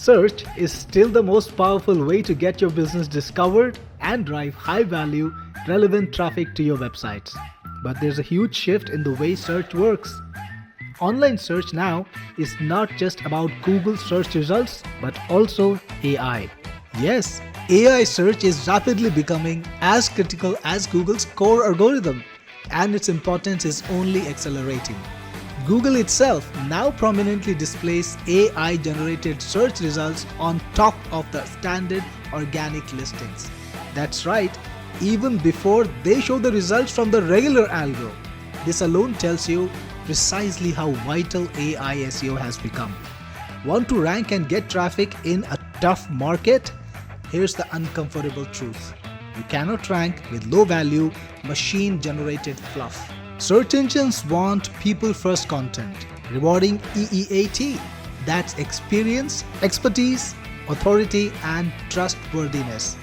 Search is still the most powerful way to get your business discovered and drive high value, relevant traffic to your websites. But there's a huge shift in the way search works. Online search now is not just about Google search results, but also AI. Yes, AI search is rapidly becoming as critical as Google's core algorithm, and its importance is only accelerating. Google itself now prominently displays AI-generated search results on top of the standard organic listings. That's right, even before they show the results from the regular algo. This alone tells you precisely how vital AI SEO has become. Want to rank and get traffic in a tough market? Here's the uncomfortable truth. You cannot rank with low-value, machine-generated fluff. Search engines want people-first content, rewarding EEAT. That's experience, expertise, authority, and trustworthiness.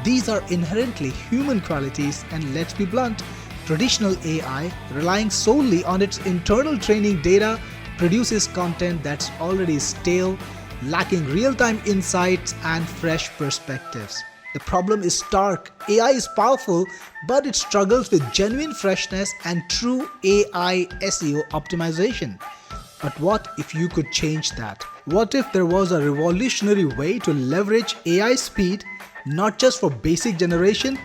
These are inherently human qualities, and let's be blunt, traditional AI, relying solely on its internal training data, produces content that's already stale, lacking real-time insights and fresh perspectives. The problem is stark. AI is powerful, but it struggles with genuine freshness and true AI SEO optimization. But what if you could change that? What if there was a revolutionary way to leverage AI speed, not just for basic generation,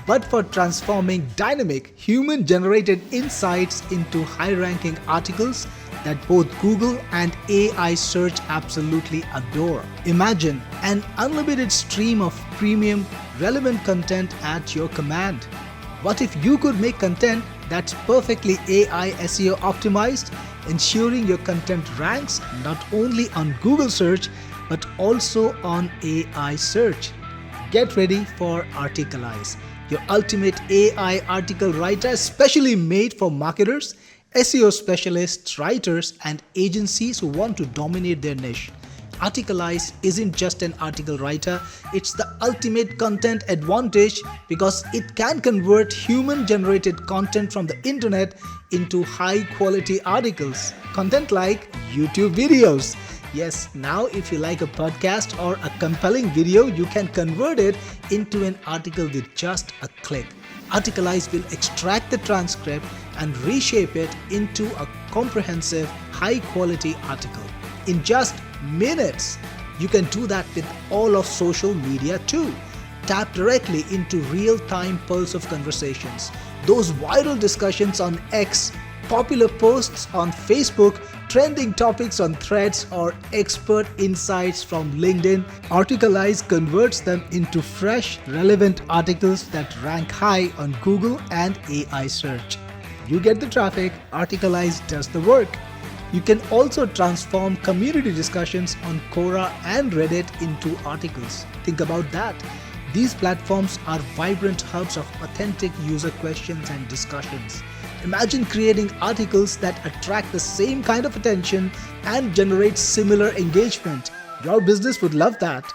but for transforming dynamic, human-generated insights into high-ranking articles that both Google and AI search absolutely adore. Imagine an unlimited stream of premium, relevant content at your command. What if you could make content that's perfectly AI SEO optimized, ensuring your content ranks not only on Google search, but also on AI search? Get ready for Articalize, your ultimate AI article writer specially made for marketers, SEO specialists, writers, and agencies who want to dominate their niche. Articalize isn't just an article writer, it's the ultimate content advantage because it can convert human-generated content from the internet into high-quality articles. Content like YouTube videos. Yes, now if you like a podcast or a compelling video, you can convert it into an article with just a click. Articalize will extract the transcript and reshape it into a comprehensive, high-quality article. In just minutes, you can do that with all of social media too. Tap directly into real-time pulse of conversations, those viral discussions on X, popular posts on Facebook, trending topics on Threads, or expert insights from LinkedIn. Articalize converts them into fresh, relevant articles that rank high on Google and AI search. You get the traffic, Articalize does the work. You can also transform community discussions on Quora and Reddit into articles. Think about that. These platforms are vibrant hubs of authentic user questions and discussions. Imagine creating articles that attract the same kind of attention and generate similar engagement. Your business would love that.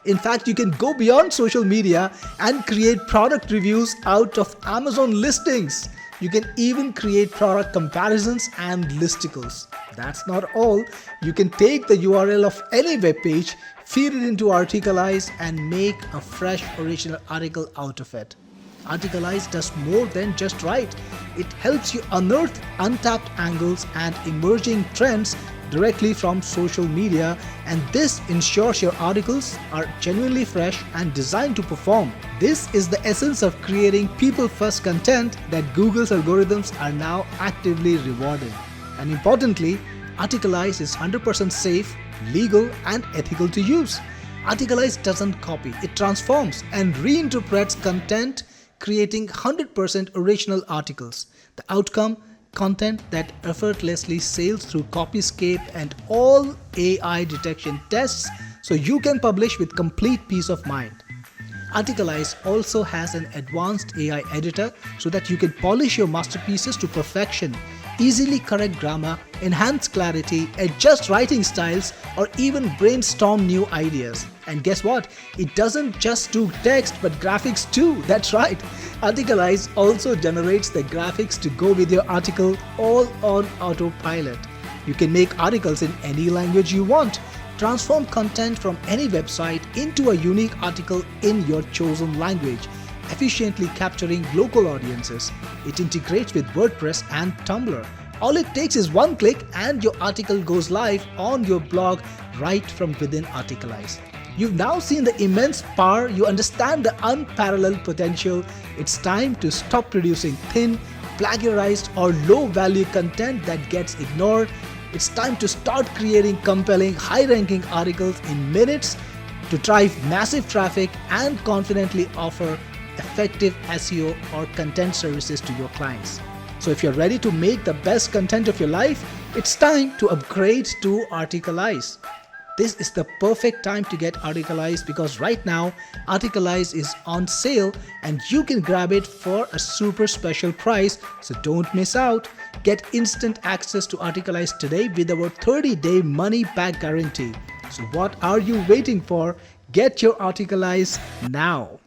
In fact, you can go beyond social media and create product reviews out of Amazon listings. You can even create product comparisons and listicles. That's not all. You can take the URL of any web page, feed it into Articalize, and make a fresh original article out of it. Articalize does more than just write. It helps you unearth untapped angles and emerging trends directly from social media, and this ensures your articles are genuinely fresh and designed to perform. This is the essence of creating people-first content that Google's algorithms are now actively rewarding. And importantly, Articalize is 100% safe, legal, and ethical to use. Articalize doesn't copy, it transforms and reinterprets content, creating 100% original articles. The outcome, content that effortlessly sails through Copyscape and all AI detection tests, so you can publish with complete peace of mind. Articalize also has an advanced AI editor so that you can polish your masterpieces to perfection, easily correct grammar, enhance clarity, adjust writing styles, or even brainstorm new ideas. And guess what? It doesn't just do text but graphics too. That's right. Articalize also generates the graphics to go with your article, all on autopilot. You can make articles in any language you want. Transform content from any website into a unique article in your chosen language, efficiently capturing local audiences. It integrates with WordPress and Tumblr. All it takes is one click and your article goes live on your blog right from within Articalize. You've now seen the immense power, you understand the unparalleled potential. It's time to stop producing thin, plagiarized or low-value content that gets ignored. It's time to start creating compelling, high-ranking articles in minutes to drive massive traffic and confidently offer effective SEO or content services to your clients. So if you're ready to make the best content of your life, it's time to upgrade to Articalize. This is the perfect time to get Articalize because right now Articalize is on sale and you can grab it for a super special price, so don't miss out. Get instant access to Articalize today with our 30-day money-back guarantee. So what are you waiting for? Get your Articalize now.